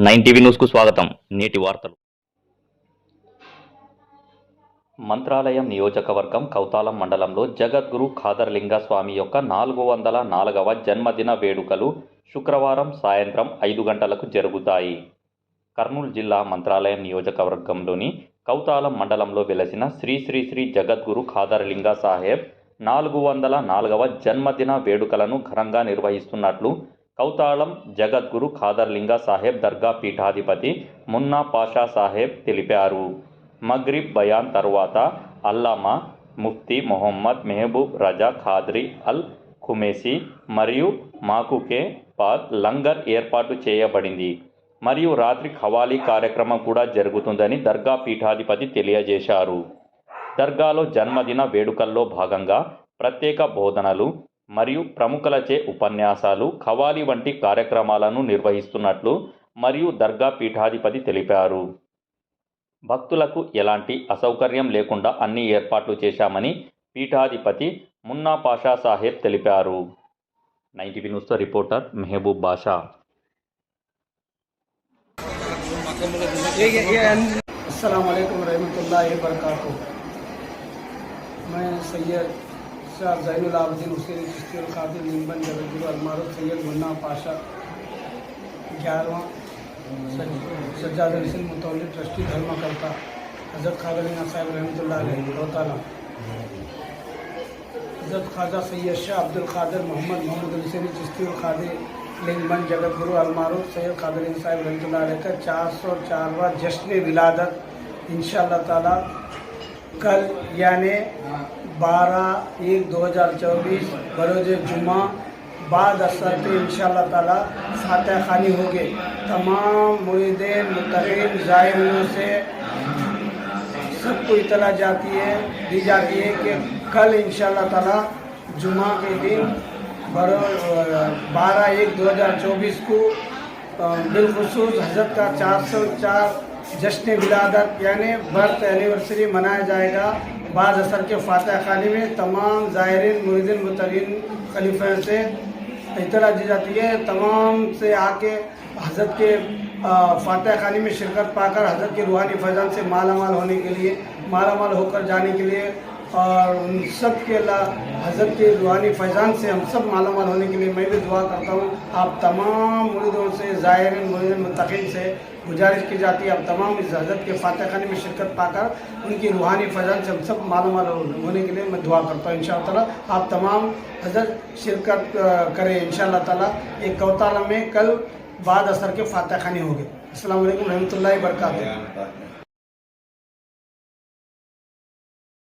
Nine TV న్యూస్కు స్వాగతం. నేటి వార్తలు. మంత్రాలయం నియోజకవర్గం కౌతాలం మండలంలో జగద్గురు ఖాదర్లింగ స్వామి యొక్క 404వ జన్మదిన వేడుకలు శుక్రవారం సాయంత్రం 5 గంటలకు జరుగుతాయి. కర్నూలు జిల్లా మంత్రాలయం నియోజకవర్గంలోని కౌతాలం మండలంలో వెలసిన శ్రీ శ్రీ శ్రీ జగద్గురు ఖాదర్లింగ సాహెబ్ 404వ జన్మదిన వేడుకలను ఘనంగా నిర్వహిస్తున్నట్లు కౌతాళం జగద్గురు ఖాదర్లింగ సాహెబ్ దర్గా పీఠాధిపతి మున్నా పాషా సాహెబ్ తెలిపారు. మగ్రిబ్ బయాన్ తర్వాత అల్లామా ముఫ్తీ మొహమ్మద్ మెహబూబ్ రజా ఖాద్రీ అల్ ఖుమేసి మరియు మాకుకే పాద్ లంగర్ ఏర్పాటు చేయబడింది మరియు రాత్రి ఖవాలీ కార్యక్రమం కూడా జరుగుతుందని దర్గా పీఠాధిపతి తెలియజేశారు. దర్గాలో జన్మదిన వేడుకల్లో భాగంగా ప్రత్యేక బోధనలు మరియు ప్రముఖులచే ఉపన్యాసాలు, ఖవాలీ వంటి కార్యక్రమాలను నిర్వహిస్తున్నట్లు మరియు దర్గా పీఠాధిపతి తెలిపారు. భక్తులకు ఎలాంటి అసౌకర్యం లేకుండా అన్ని ఏర్పాట్లు చేశామని పీఠాధిపతి మున్నా పాషా సాహెబ్ తెలిపారు. 9 టీవీ న్యూస్తో రిపోర్టర్ మెహబూబ్ బాషా. अस्सलाम वालेकुम रहमतुल्लाहि व बरकातुहू। मैं सैयद शाह ज़ैनुल आबिदीन हुसैन चिश्ती अल कादिर निम्बन जगतगुरु अलमारूफ सैयद मुन्ना पाशा 11वां सज्जाद हुसैन मुतवल्लिद ट्रस्टी धर्मकर्ता हज़रत खवालिंग साहब रहमतुल्लाह अलैहि कौतालम, हज़रत ख्वाजा सैयद शाह अब्दुल कादिर मोहम्मद हुसैन चिश्ती अल कादिर लिंगबन जगतगुरु अलमारूफ सैयद खवालिंग साहब रहमतुल्लाह अलैहि का 404वां जश्न विलादत इंशाअल्लाह ताला कल यानी 12/1/2024 बरोज जुमा बाद असर पे इंशाअल्लाह ताला फातिहा खानी होगी। तमाम मुरीदीन मुत्तकीन ज़ायरीनों से सबको इतला दी जाती है कि कल इंशाअल्लाह ताला जुमा के दिन 12/1/2024 को बिलखुसूस हज़रत का 404 जश्न विलादत यानी बर्थ एनिवर्सरी मनाया जाएगा। बाद असर के फातिहा खानी में तमाम ज़ायरीन मुरीदीन मुत्तकीन खलीफा से इतला दी जाती है। तमाम से आके हज़रत के फातिहा खानी में शिरकत पाकर हज़रत के रूहानी फैज़ान से मालामाल होने के लिए, मालामाल होकर जाने के लिए और उन सब के हज़रत के रूहानी फैज़ान से हम सब मालामाल होने के लिए मैं भी दुआ करता हूँ। आप तमाम मुरीदों से ज़ायरीन मुरीदीन मुत्तकीन से गुजारिश की जाती है आप तमाम इस हज़रत के फातिहा खाने में शिरकत पाकर उनकी रूहानी फैज़ान से हम सब मालामाल होने के लिए मैं दुआ करता हूँ। इंशाअल्लाह ताला आप तमाम हज़रत शिरकत करें इंशाअल्लाह ताला। एक कौतालम में कल बाद असर के फातिहा खाने होंगे। अस्सलाम वालेकुम रहमतुल्लाहि व बरकातुहू।